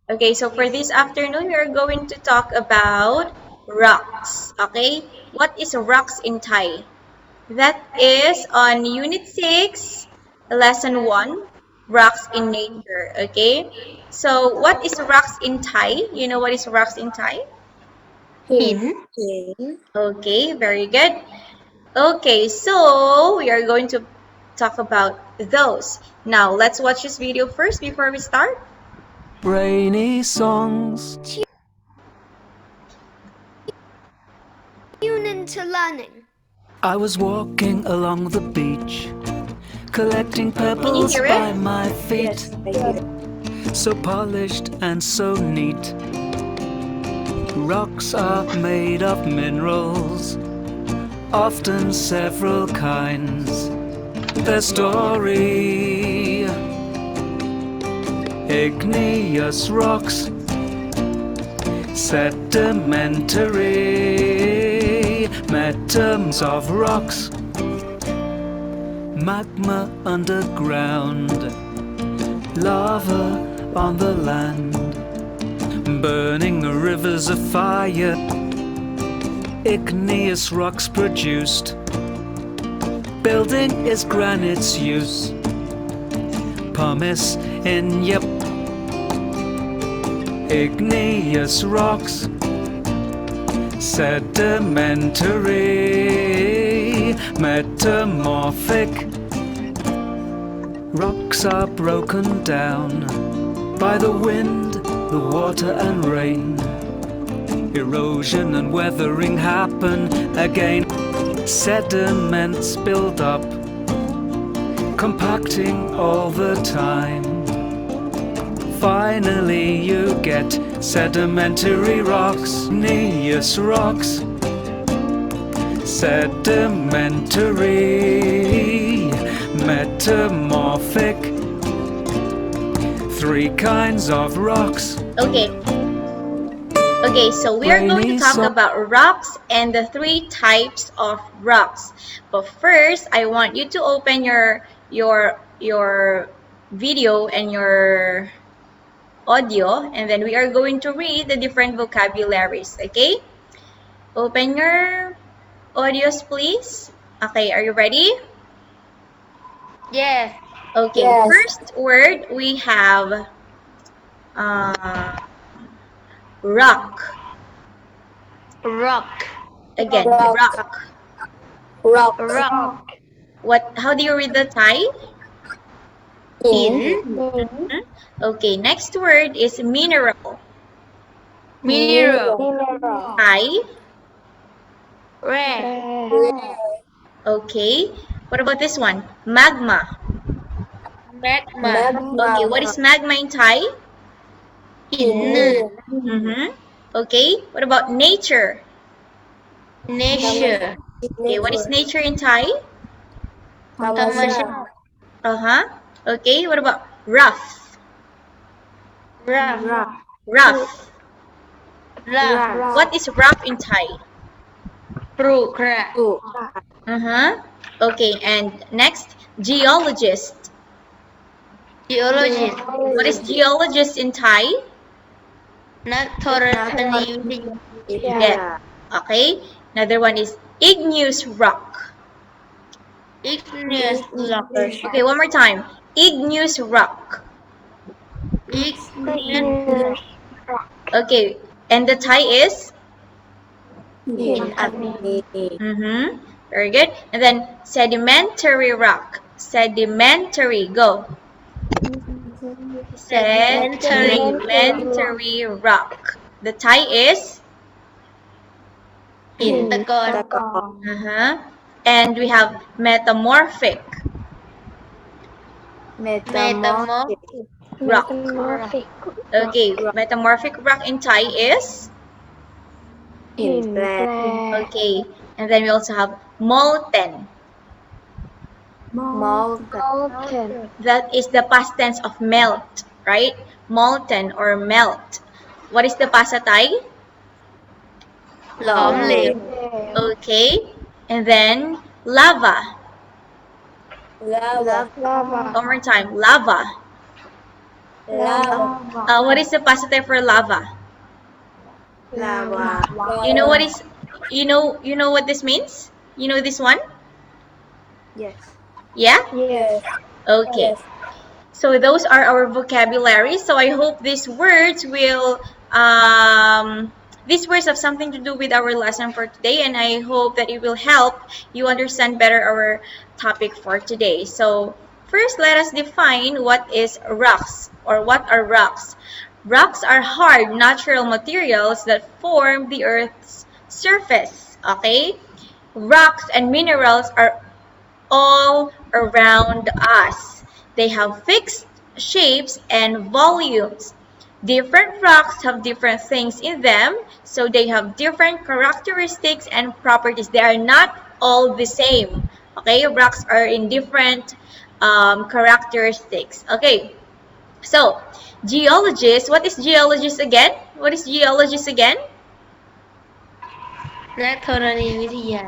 Okay, so for this afternoon, we are going to talk about rocks. Okay, what is rocks in Thai? That is on Unit 6, Lesson 1, Rocks in Nature. Okay, so what is rocks in Thai? You know what is rocks in Thai? Hin. Okay, very good. Okay, so we are going to talk about those. Now, let's watch this video first before we start. Rainy songs. Tune into learning. I was walking along the beach, collecting Can you pebbles hear by it? my feet. So polished and so neat. Rocks are made of minerals, often several kinds. Their story, igneous rocks, sedimentary, metamorphic rocks, magma underground, lava on the land, burning rivers of fire, igneous rocks produced. Building is granite's use, pumice in your igneous rocks, sedimentary, metamorphic. Rocks are broken down by the wind, the water and rain. Erosion and weathering happen again. Sediments build up, compacting all the time. Finally you get sedimentary rocks, igneous rocks, sedimentary, metamorphic. Three kinds of rocks. Okay, so we are going to talk about rocks and the three types of rocks. But first, I want you to open your video and your audio, and then we are going to read the different vocabularies, okay? Open your audios, please. Okay, are you ready? Yes. Okay, Yes. first word we have rock. Rock. Again, Rock. rock. Rock. How do you read the Thai? In. Okay, next word is mineral. Mineral. Thai. Rare. Okay, what about this one? Magma. Magma. Okay, what is magma in Thai? In. Okay, what about nature? Nature. Okay, what is nature in Thai? Tamasha. Okay, what about rough? Rough. Rough. Rough. What is rough in Thai? Crack. Okay, and next, geologist. Geologist. What is geologist in Thai? นักธรณีวิทยา Yeah. Okay, another one is igneous rock. Igneous Rocks. Okay, one more time. Igneous rock. Igneous Okay, and the Thai is? Rocks. Very good. And then sedimentary rock. Sedimentary. Go. Sedimentary rock. The Thai is? หินตะกอน And we have metamorphic Metamorphic rock. Okay, metamorphic rock in Thai is? Okay, and then we also have molten. That is the past tense of melt, right? Molten or melt. What is the past Thai? หลอมเหลว Okay, and then lava. One more time, lava. Lava. What is the positive for lava? Lava. You know what is you know what this means? You know this one? Yes. Yeah? Yes. Okay. So those are our vocabulary. So I hope these words have something to do with our lesson for today, and I hope that it will help you understand better our topic for today. So first, let us define what is rocks or what are rocks. Rocks are hard natural materials that form the Earth's surface. Okay? Rocks and minerals are all around us. They have fixed shapes and volumes. Different rocks have different things in them, so they have different characteristics and properties. They are not all the same. Okay, rocks are in different characteristics. Okay, so geologists, what is geologist again? What is geologist again? นักธรณีวิทยา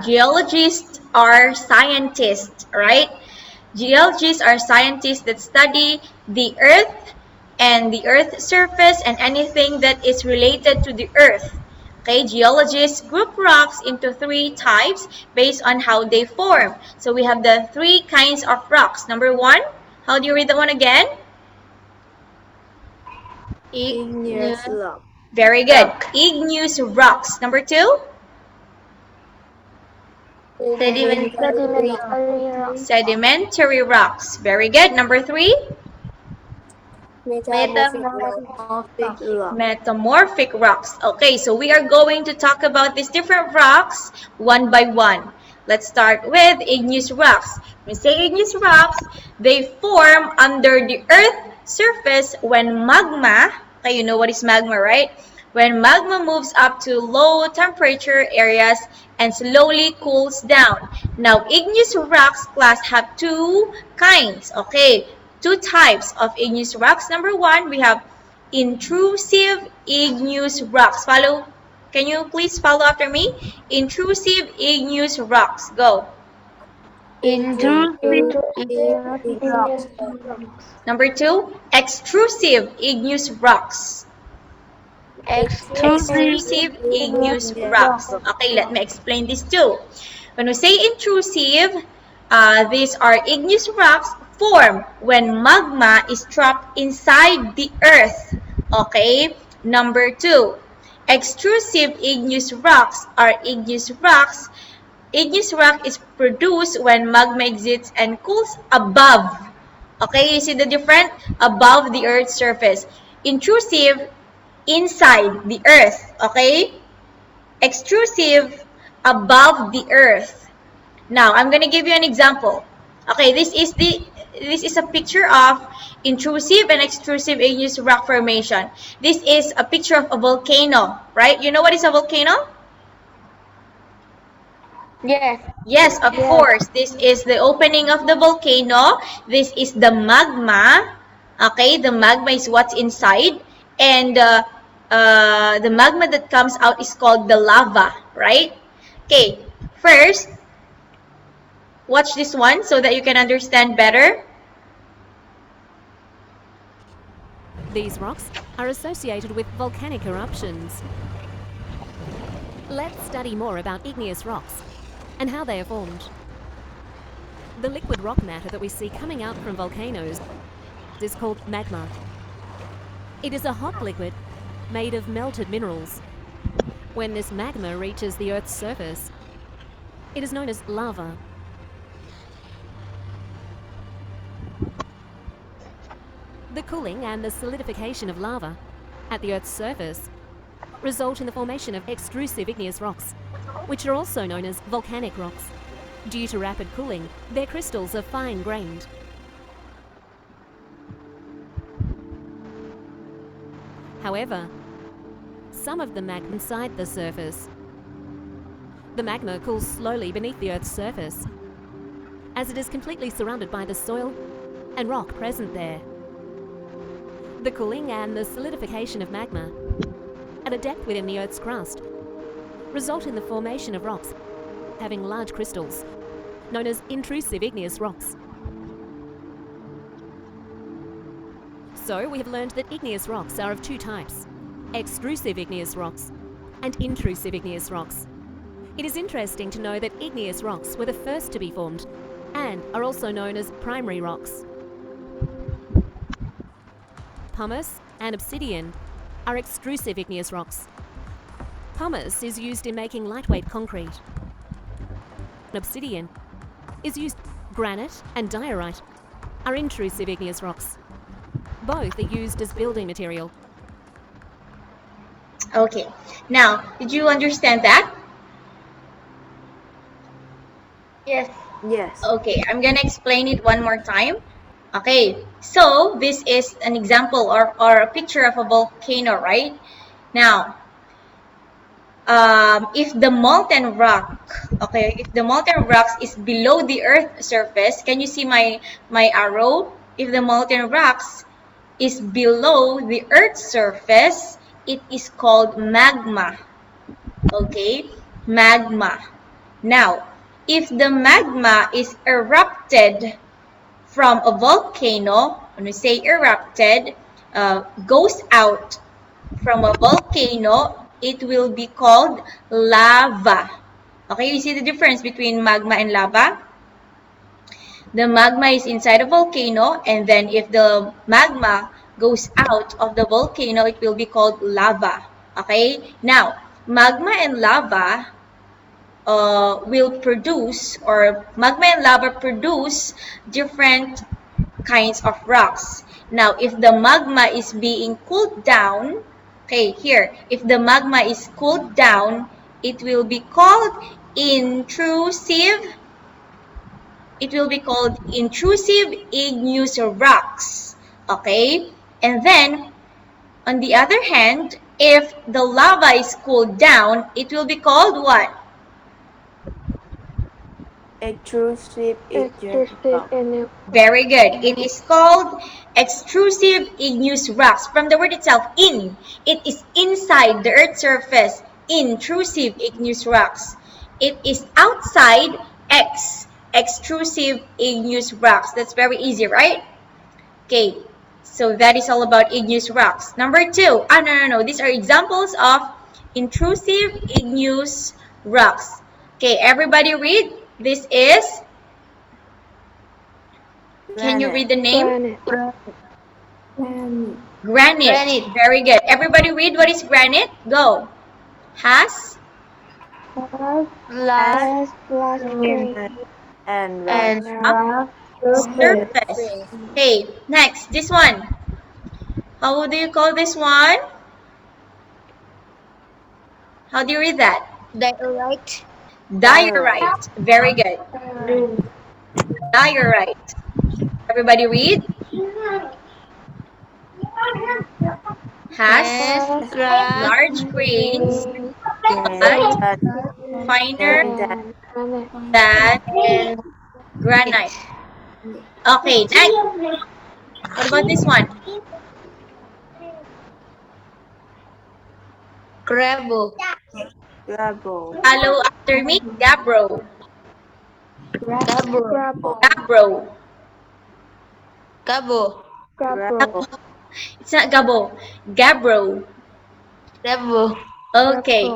Geologists are scientists, right? Geologists are scientists that study the earth and the earth's surface and anything that is related to the earth. Okay, geologists group rocks into 3 types based on how they form. So we have the 3 kinds of rocks. Number 1, how do you read that one again? Igneous Rocks. Very good. Igneous rocks. Number 2? Sedimentary Rocks. Sedimentary rocks. Very good. Number 3? Metamorphic Rocks. Metamorphic rocks. Okay, so we are going to talk about these different rocks one by one. Let's start with igneous rocks. When we say igneous rocks, they form under the earth's surface when magma, okay, you know what is magma, right? When magma moves up to low temperature areas and slowly cools down. Now, igneous rocks class have 2 kinds, okay? 2 types of igneous rocks. Number 1, we have intrusive igneous rocks. Can you please follow after me? Intrusive igneous rocks. Go. Intrusive Rocks. Number 2, extrusive igneous rocks. Extrusive igneous rocks. Okay, let me explain this too. When we say intrusive, these are igneous rocks form when magma is trapped inside the earth. Okay, number 2, extrusive igneous rocks are igneous rocks. Igneous rock is produced when magma exits and cools above. Okay, you see the difference? Above the earth's surface. Intrusive, inside the earth. Okay, extrusive, above the earth. Now I'm going to give you an example. Okay, this is a picture of intrusive and extrusive igneous rock formation. This is a picture of a volcano, right? You know what is a volcano? Yes, of course. This is the opening of the volcano. This is the magma. Okay, the magma is what's inside, and the magma that comes out is called the lava, right? Okay, first, watch this one so that you can understand better. These rocks are associated with volcanic eruptions. Let's study more about igneous rocks and how they are formed. The liquid rock matter that we see coming out from volcanoes is called magma. It is a hot liquid made of melted minerals. When this magma reaches the Earth's surface, it is known as lava. The cooling and the solidification of lava at the Earth's surface result in the formation of extrusive igneous rocks, which are also known as volcanic rocks. Due to rapid cooling, their crystals are fine-grained. However, some of the magma inside the surface. The magma cools slowly beneath the Earth's surface, as it is completely surrounded by the soil and rock present there. The cooling and the solidification of magma at a depth within the Earth's crust result in the formation of rocks having large crystals, known as intrusive igneous rocks. So we have learned that igneous rocks are of two types: extrusive igneous rocks and intrusive igneous rocks. It is interesting to know that igneous rocks were the first to be formed and are also known as primary rocks. Pumice and obsidian are extrusive igneous rocks. Pumice is used in making lightweight concrete. Obsidian is used. Granite and diorite are intrusive igneous rocks. Both are used as building material. Okay. Now, did you understand that? Yes. Yes. Okay, I'm gonna explain it one more time. Okay, so this is an example or a picture of a volcano, right? Now, if the molten rock, okay, if the molten rocks is below the earth surface, can you see my arrow? If the molten rocks is below the earth's surface, it is called magma. Okay, magma. Now, if the magma is erupted from a volcano, when we say erupted, goes out from a volcano, it will be called lava. Okay, you see the difference between magma and lava? The magma is inside a volcano, and then if the magma goes out of the volcano, it will be called lava. Okay, now magma and lava will produce, or magma and lava produce different kinds of rocks. Now, if the magma is being cooled down, okay, here, if the magma is cooled down, it will be called intrusive. It will be called intrusive igneous rocks. Okay, and then on the other hand, if the lava is cooled down, it will be called what? Extrusive igneous rock. Very good. It is called extrusive igneous rocks. From the word itself, in. It is inside the earth's surface. Intrusive igneous rocks. It is outside, extrusive igneous rocks. That's very easy, right? Okay. So that is all about igneous rocks. Number 2. No. These are examples of intrusive igneous rocks. Okay, everybody read. This is... Can you read the name? Granite. Very good. Everybody read what is granite. Go. Has Large and and surface. Okay, next. This one. How do you call this one? How do you read that? diorite. Diorite. Very good. Diorite. Everybody read. Has Grass large grains but that finer than than and granite. Okay, next. What about this one? gravel. gravel. Follow after me. Gabbro. Gabo. Gabbro. Gabo. Gravel. It's not gabo. Gabbro. Gabo. Okay.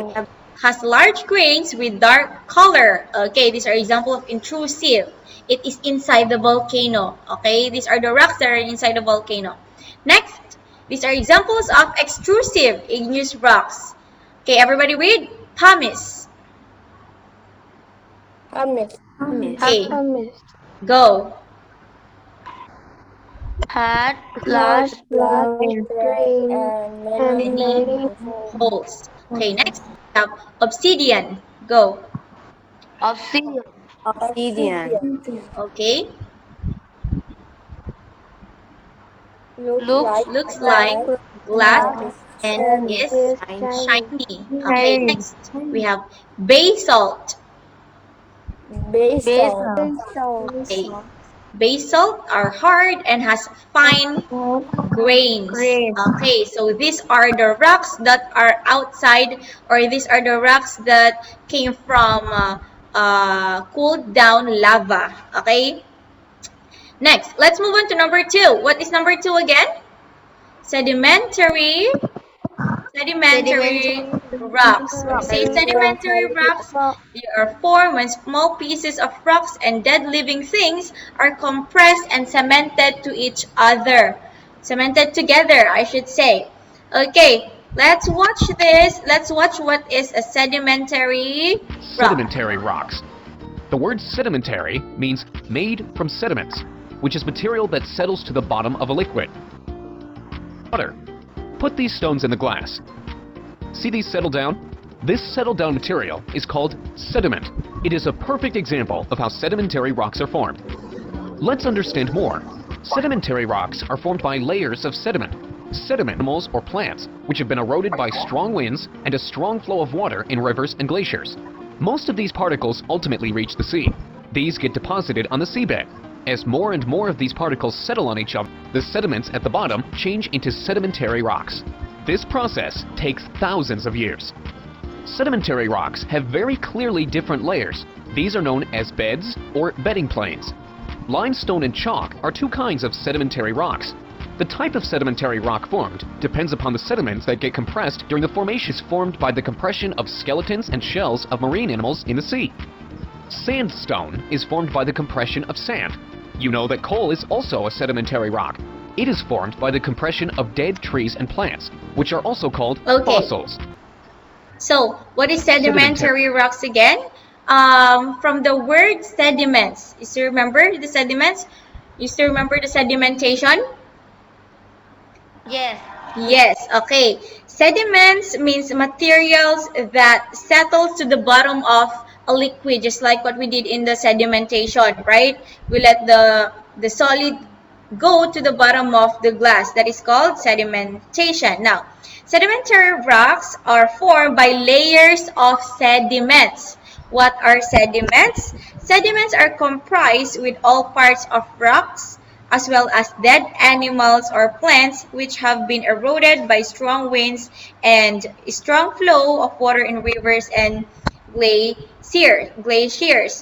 Has large grains with dark color. Okay, these are examples of intrusive. It is inside the volcano. Okay, these are the rocks that are inside the volcano. Next, these are examples of extrusive igneous rocks. Okay, everybody read. Pumice. Okay, go. Had large Many holes. Okay, next we have obsidian. Go. obsidian. Obsidian. Okay, Looks looks like glass and is shiny. Okay, shiny. next we have basalt. Basal. Okay, basalt are hard and has fine grains. Green. Okay, so these are the rocks that are outside, or these are the rocks that came from cooled down lava. Okay, next let's move on to number 2. What is number 2 again? Sedimentary rocks. When you say sedimentary rocks, they are formed when small pieces of rocks and dead living things are compressed and cemented to each other. Cemented together, I should say. Okay, let's watch this. Let's watch what is a sedimentary rock. Sedimentary rocks. The word sedimentary means made from sediments, which is material that settles to the bottom of a liquid. Water. Put these stones in the glass. See these settle down? This settled down material is called sediment. It is a perfect example of how sedimentary rocks are formed. Let's understand more. Sedimentary rocks are formed by layers of sediment. Sediment animals or plants, which have been eroded by strong winds and a strong flow of water in rivers and glaciers. Most of these particles ultimately reach the sea. These get deposited on the seabed. As more and more of these particles settle on each other, the sediments at the bottom change into sedimentary rocks. This process takes thousands of years. Sedimentary rocks have very clearly different layers. These are known as beds or bedding planes. Limestone and chalk are two kinds of sedimentary rocks. The type of sedimentary rock formed depends upon the sediments that get compressed during the formations formed by the compression of skeletons and shells of marine animals in the sea. Sandstone is formed by the compression of sand. You know that coal is also a sedimentary rock. It is formed by the compression of dead trees and plants, which are also called fossils. So, what is sedimentary rocks again? From the word sediments. You still remember the sediments? You still remember the sedimentation? Yes. Yes, okay. Sediments means materials that settles to the bottom of a liquid, just like what we did in the sedimentation, right? We let the solid go to the bottom of the glass. That is called sedimentation. Now, sedimentary rocks are formed by layers of sediments. What are sediments? Sediments are comprised with all parts of rocks, as well as dead animals or plants which have been eroded by strong winds and strong flow of water in rivers and glaciers.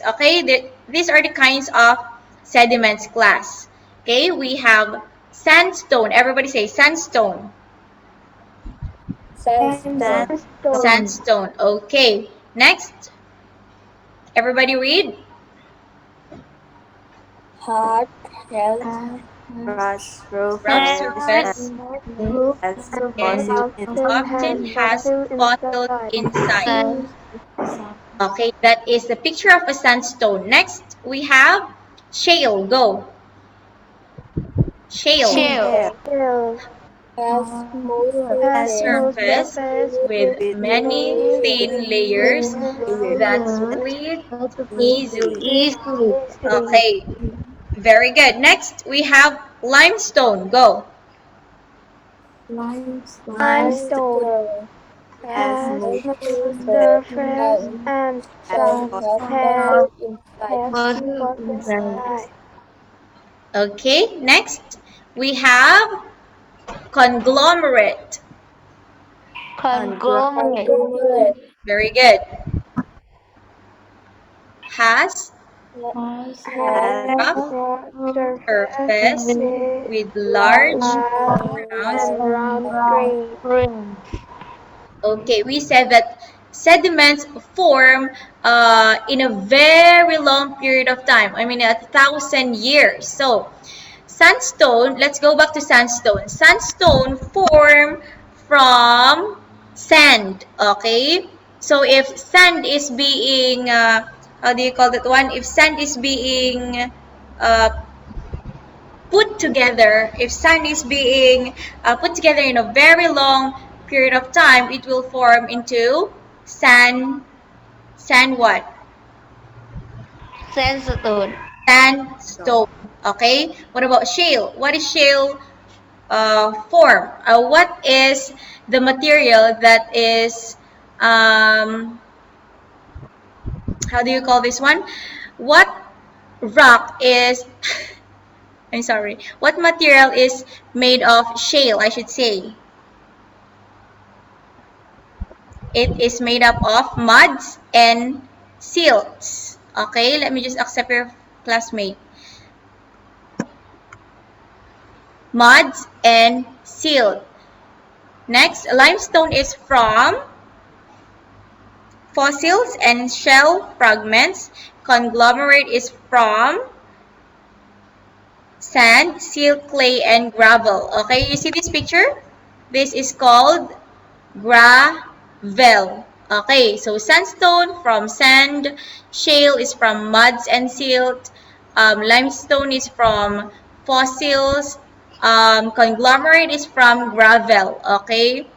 Okay, these are the kinds of sediments class. Okay, we have sandstone. Everybody say sandstone. Sandstone. Okay, next. Everybody read. Hard, Rock surface often has fossils inside. Okay, that is the picture of a sandstone. Next, we have shale. Go. Shale. Surface with many thin layers that split easily. Okay, very good. Next, we have limestone. Go. Limestone has no surface and some has inside. Okay, next, we have conglomerate. Conglomerate. Very good. Has Has rough surface surface with large and pronounced. round grain. Okay, we said that sediments form in a very long period of time. I mean, 1,000 years. So, sandstone, let's go back to sandstone. Sandstone form from sand. Okay? So, if sand is being, how do you call that one? If sand is being put together, if sand is being put together in a very long period of time, it will form into sand what? Sandstone. Sandstone. Okay? What about shale? What is shale form? What is the material that is, how do you call this one? What rock is, I'm sorry, what material is made of shale, I should say? It is made up of muds and silts. Okay, let me just accept your classmate. muds, and silt. Next, limestone is from fossils and shell fragments. Conglomerate is from sand, silt, clay, and gravel. Okay, you see this picture? This is called gravel. Okay, so sandstone from sand, shale is from muds and silt, limestone is from fossils, conglomerate is from gravel. Okay,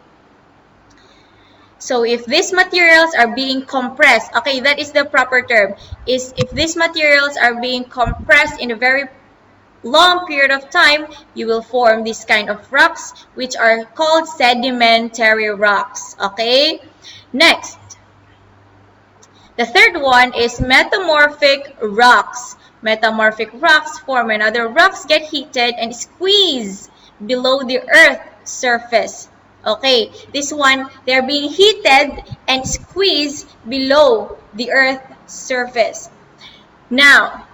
so if these materials are being compressed, okay, that is the proper term, is if these materials are being compressed in a very long period of time, you will form this kind of rocks, which are called sedimentary rocks. Okay, next, the third one is metamorphic rocks. Metamorphic rocks form when other rocks get heated and squeezed below the earth's surface. Okay, this one, they're being heated and squeezed below the earth's surface. Now,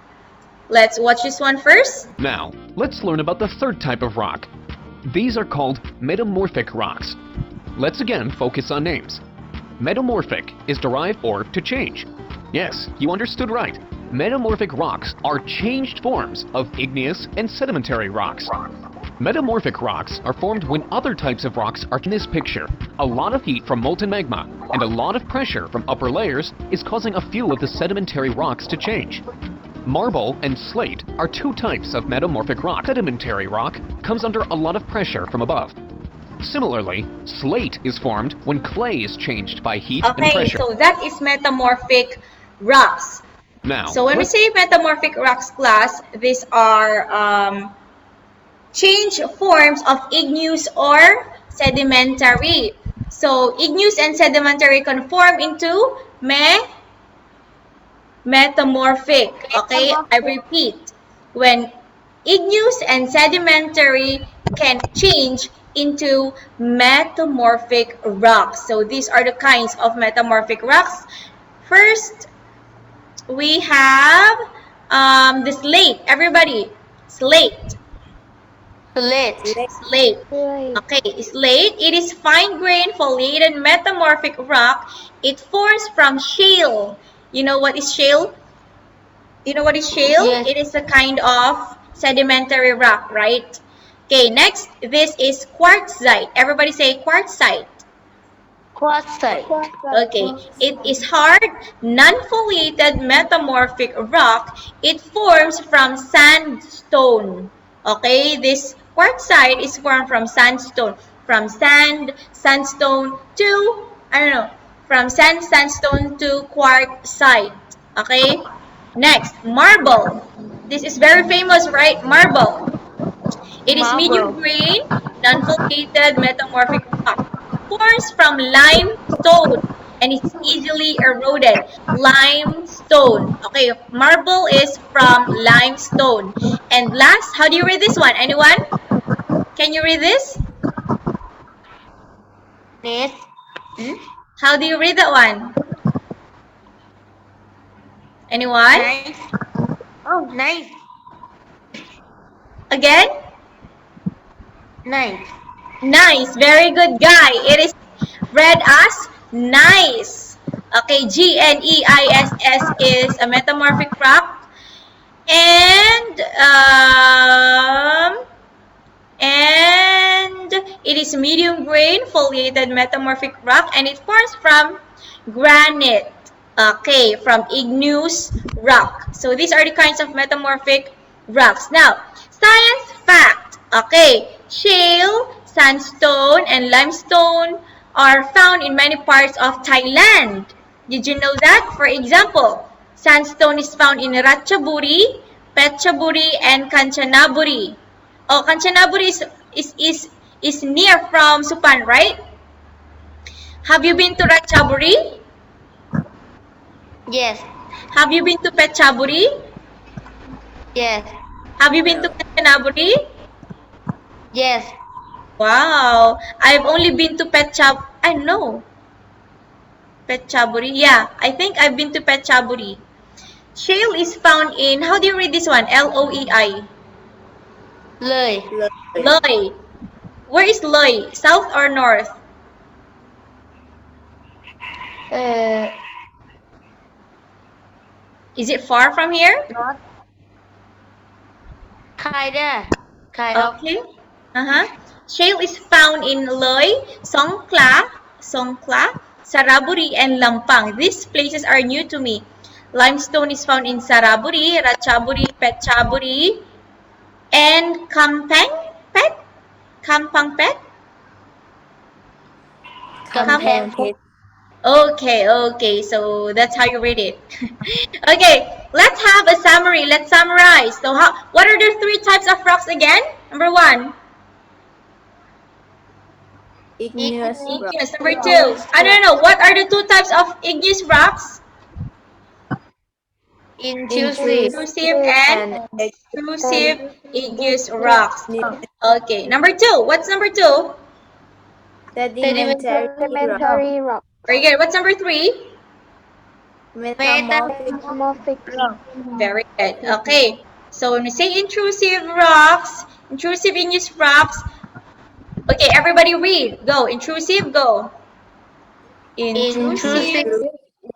let's watch this one first. Now, let's learn about the third type of rock. These are called metamorphic rocks. Let's again focus on names. Metamorphic is derived or to change. Yes, you understood right. Metamorphic rocks are changed forms of igneous and sedimentary rocks. Metamorphic rocks are formed when other types of rocks are in this picture. A lot of heat from molten magma and a lot of pressure from upper layers is causing a few of the sedimentary rocks to change. Marble and slate are two types of metamorphic rock. Sedimentary rock comes under a lot of pressure from above. Similarly, slate is formed when clay is changed by heat and Okay, pressure. so that is metamorphic rocks. Now, So when we say metamorphic rocks class, these are change forms of igneous or sedimentary. So igneous and sedimentary can form into metamorphic. Okay, I repeat, when igneous and sedimentary can change into metamorphic rocks. So these are the kinds of metamorphic rocks. First, we have the slate. Everybody, slate. Slate. Slate. Okay, slate. It is fine-grained, foliated metamorphic rock. It forms from shale. You know what is shale? You know what is shale? Yes. It is a kind of sedimentary rock, right? Okay, next, this is quartzite. Everybody say quartzite. Quartzite. Okay, it is hard, non-foliated metamorphic rock. It forms from sandstone. Okay, this quartzite is formed from sandstone. From sandstone to, I don't know, from sandstone to quartzite. Okay, next, marble. This is very famous, right? Marble. It is medium grain, non-foliated metamorphic rock. Forms from limestone and it's easily eroded. Limestone. Okay, marble is from limestone. And last, how do you read this one? Anyone? Can you read this? Yes. How do you read that one? Anyone? Nice. Oh, nice. Again? Nice. Nice. Very good, guy. It is read as nice. Okay, Gneis is a metamorphic rock. And it is medium grain foliated metamorphic rock and it forms from granite. Okay, from igneous rock. So these are the kinds of metamorphic rocks. Now, science fact. Okay, shale, sandstone, and limestone are found in many parts of Thailand. Did you know that? For example, sandstone is found in Ratchaburi, Petchaburi, and Kanchanaburi. Oh, Kanchanaburi is near from Supan, right? Have you been to Ratchaburi? Yes. Have you been to Petchaburi? Yes. Have you been to Kanchanaburi? Yes. Wow, I've only been to I know. Petchaburi. Yeah, I think I've been to Petchaburi. Shale is found in, how do you read this one? Loei. Lơi. Loy. Where is Loy? South or north? Is it far from here? Kinda. Kind of. Okay. Uh-huh. Shale is found in Loy, Songkla, Saraburi, and Lampang. These places are new to me. Limestone is found in Saraburi, Ratchaburi, Petchaburi, and Kampangpet? Compare. Okay, so that's how you read it. Okay, let's have a summary. Let's summarize. So, what are the three types of rocks again? Number one, Igneous Rocks. igneous. Number two, I don't know. What are the two types of igneous rocks? Intrusive. Intrusive and extrusive igneous rocks. Okay, number two. What's number two? Sedimentary. Sedimentary Rocks. Very good. What's number three? Metamorphic Rocks. Very good. Okay. So when we say intrusive rocks, intrusive igneous rocks. Okay, everybody read. Go. Intrusive, go. Intrusive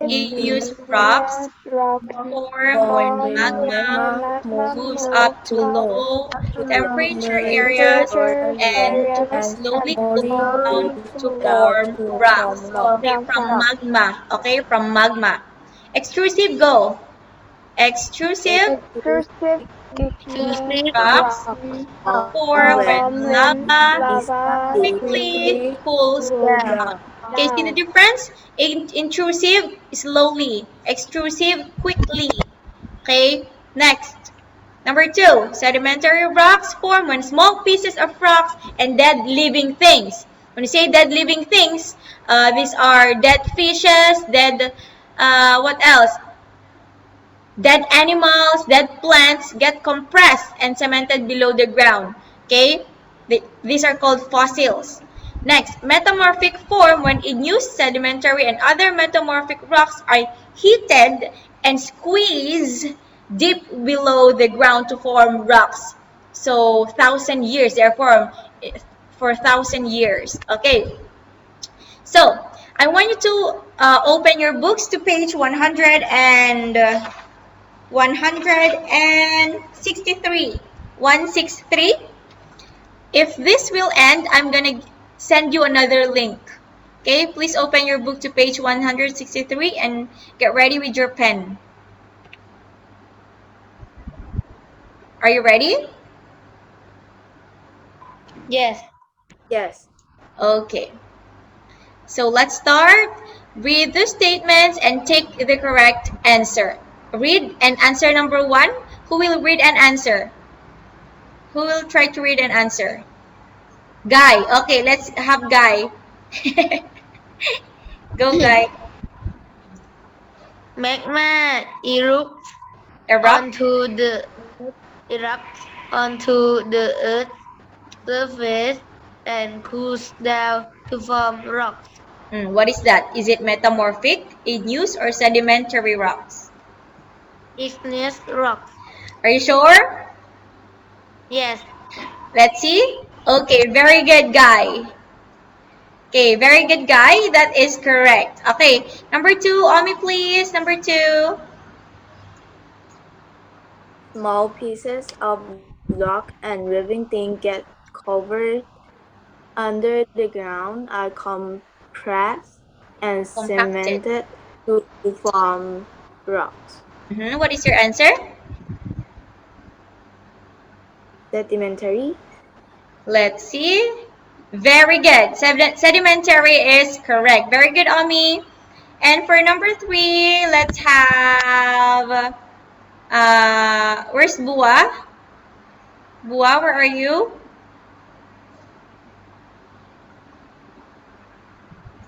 Intrusive. igneous rocks form when magma moves up to low temperature areas and slowly cools down to form rocks. Okay, from magma. Okay, from magma. Extrusive, go. Extrusive Intrusive Igneous Intrusive. rocks Rocks form when from lava lava quickly cools down. Okay, see the difference? Intrusive, slowly. Extrusive, quickly. Okay, next. Number two, sedimentary rocks form when small pieces of rocks and dead living things. When you say dead living things, these are dead fishes, dead, what else? Dead animals, dead plants get compressed and cemented below the ground. Okay? These are called fossils. Next, metamorphic form when igneous, sedimentary, and other metamorphic rocks are heated and squeezed deep below the ground to form rocks. So, 1,000 years, they are formed for 1,000 years. Okay. So, I want you to open your books to page 163. 163. If this will end, I'm gonna send you another link. Okay, please open your book to page 163 and get ready with your pen. Are you ready? Yes. Okay. So let's start. Read the statements and take the correct answer. Read and answer number one. Who will read and answer? Who will try to read and answer? Guy. Okay, let's have Guy. Go, Guy. Magma erupts Erupt. onto the earth surface and cools down to form rocks. What is that? Is it metamorphic, igneous, or sedimentary rocks? Igneous rocks. Are you sure? Yes. Let's see. Okay, very good, Guy. Okay, very good, Guy. That is correct. Okay, number two, Omi, please. Number two. Small pieces of rock and living things get covered under the ground, are compressed and Compacted. cemented to form rocks. What is your answer? Sedimentary. Let's see. Very good. Sedimentary is correct. Very good, Omi. And for number three, let's have, where's Bua? Bua, where are you?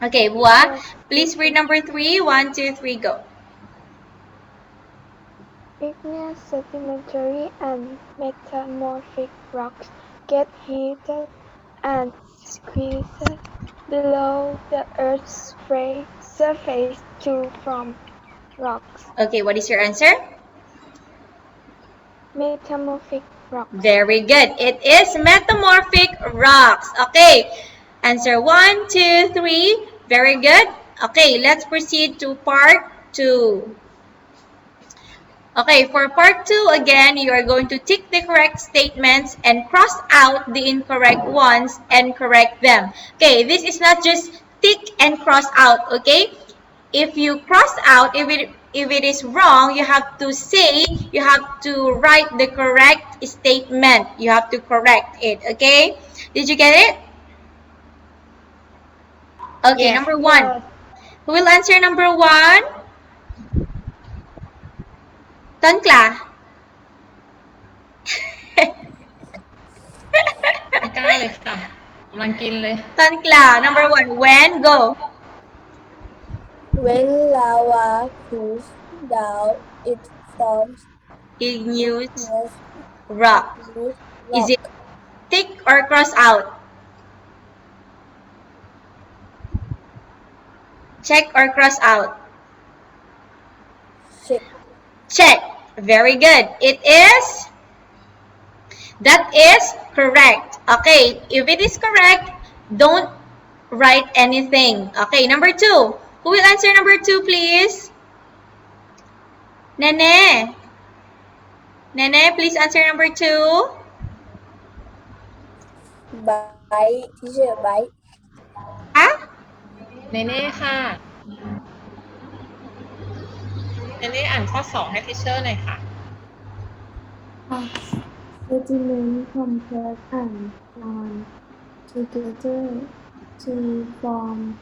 Okay, Bua, please read number three. 1, 2, 3, go. Igneous, sedimentary, and metamorphic rocks get heated and squeezed below the Earth's surface to form rocks. Okay, what is your answer? Metamorphic Rocks. Very good. It is metamorphic rocks. Okay. Answer 1, 2, 3. Very good. Okay, let's proceed to part 2. Okay, for part 2, again, you are going to tick the correct statements and cross out the incorrect ones and correct them. Okay, this is not just tick and cross out, okay? If you cross out, if it is wrong, you have to say, you have to write the correct statement. You have to correct it, okay? Did you get it? Okay, Yes. number 1. Who will answer number 1? Tonkla. ไม่กล้าเลยค่ะกำลังกินเลย Tonkla, number 1. When? Go. When lava cools down, it forms Igneous igneous rock. Is rock. it tick or cross out? Check or cross out? Check. Check. Very good. That is correct. Okay, if it is correct, don't write anything. Okay, number 2. Who will answer number 2, please? Nene. Nene, please answer number 2. Bite. Teacher, bite. อ่ะ เนเน่ค่ะ เนเน่อ่านข้อ 2 ให้ทิเชอร์หน่อยค่ะ Sediment compress and bond together to form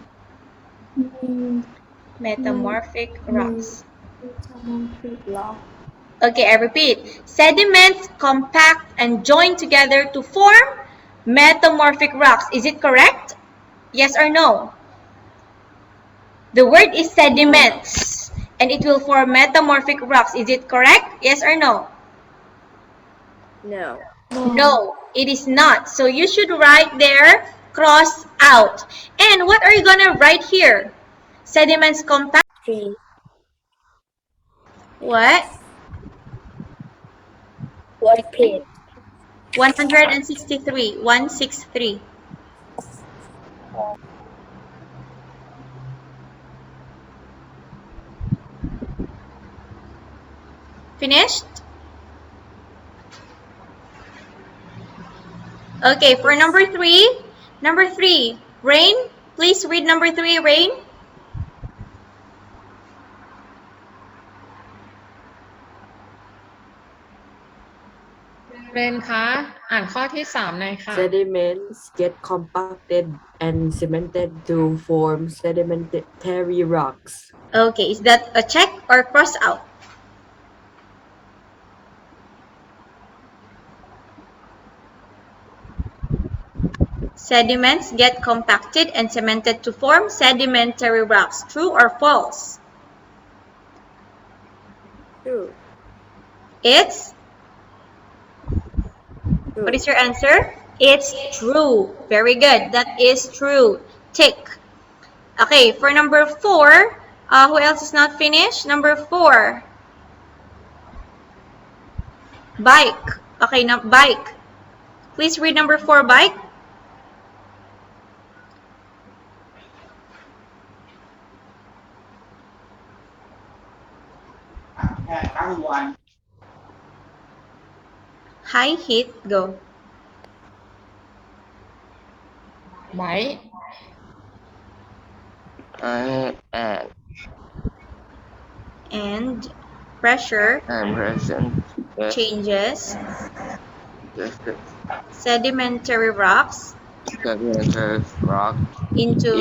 Metamorphic rocks. metamorphic rocks. Okay, I repeat. Sediments compact and join together to form metamorphic rocks. Is it correct? Yes or no? The word is sediments, and it will form metamorphic rocks. Is it correct? Yes or no? No. No, it is not. So you should write there cross out. And what are you going to write here? Sediments compact. 3. What? What page? 163. 163. Finished? Okay, for number 3. Number 3. Rain, please read number 3, Rain. เรนคะ อ่านข้อที่ 3 หน่อยค่ะ Sediments get compacted and cemented to form sedimentary rocks. Okay, is that a check or cross out? Sediments get compacted and cemented to form sedimentary rocks. True or false? True. It's? What is your answer? It's true. Very good. That is true. Tick. Okay, for number 4, who else is not finished? Number 4. Bike. Okay, now bike. Please read number 4, bike. High heat, go. ไว้ And pressure present changes sedimentary rocks Sedimentary Rocks into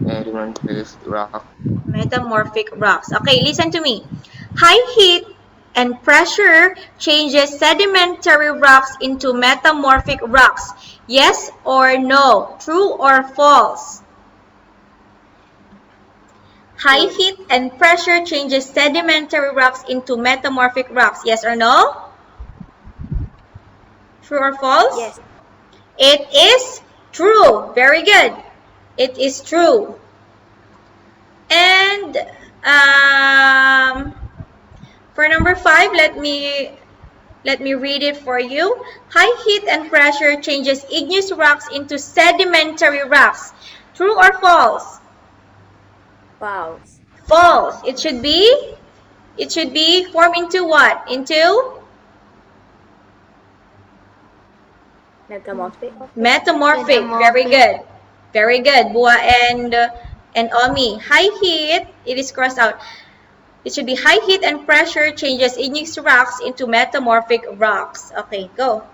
Sedimentary Rocks. metamorphic rocks. Okay, listen to me. High heat and pressure changes sedimentary rocks into metamorphic rocks. Yes or no? True or false? High heat and pressure changes sedimentary rocks into metamorphic rocks. Yes or no? True or false? Yes. It is true. Very good. It is true. And For number 5, let me read it for you. High heat and pressure changes igneous rocks into sedimentary rocks. True or false? False. False. It should be formed into what? Into Metamorphic. metamorphic. Very good. Very good. Bua and Omi. High heat, it is crossed out. It should be high heat and pressure changes igneous rocks into metamorphic rocks. Okay, go.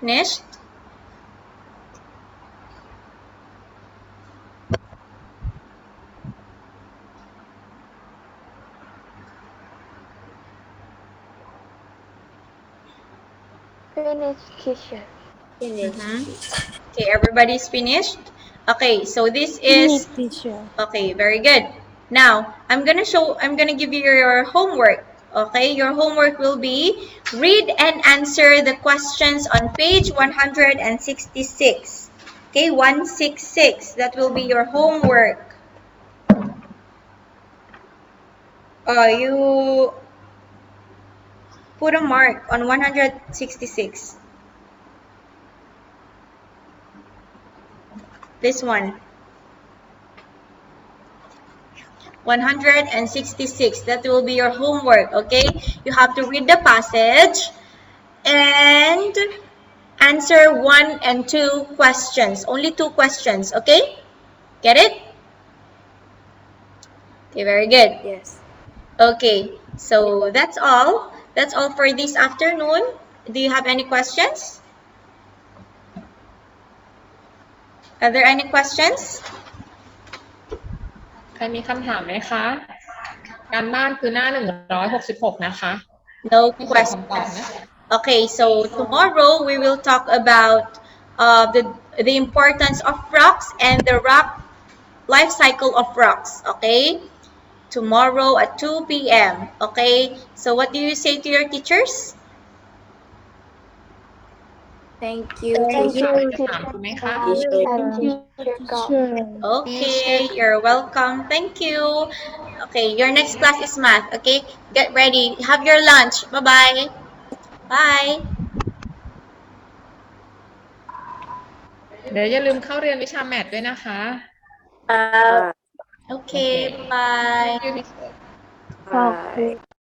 Finished? Finish, teacher. Finish. Okay, everybody's finished? Okay, so this is okay, very good. Now, I'm gonna give you your homework. Okay, your homework will be read and answer the questions on page 166. Okay, 166. That will be your homework. You put a mark on 166. This one. 166. That will be your homework, okay? You have to read the passage and answer 1 and 2 questions. Only 2 questions, okay? Get it? Okay, very good. Yes. Okay, so that's all. That's all for this afternoon. Do you have any questions? Are there any questions? ใครมีคำถามไหมคะ การบ้านคือหน้า166นะคะ No ไม่เขียนคำตอบ questions. นะ Okay, so tomorrow we will talk about the importance of rocks and the rock life cycle of rocks. Okay, tomorrow at 2 p.m. Okay, so what do you say to your teachers? Thank you, คำ teacher. ถามจะถามถูกไหมคะ Okay, you're welcome. Thank you. Okay, your next class is math. Okay, get ready. Have your lunch. Bye-bye. Bye. เดี๋ยวอย่าลืมเข้าเรียนวิชาแมทด้วยนะคะ Okay, bye. Thank you, teacher. Bye.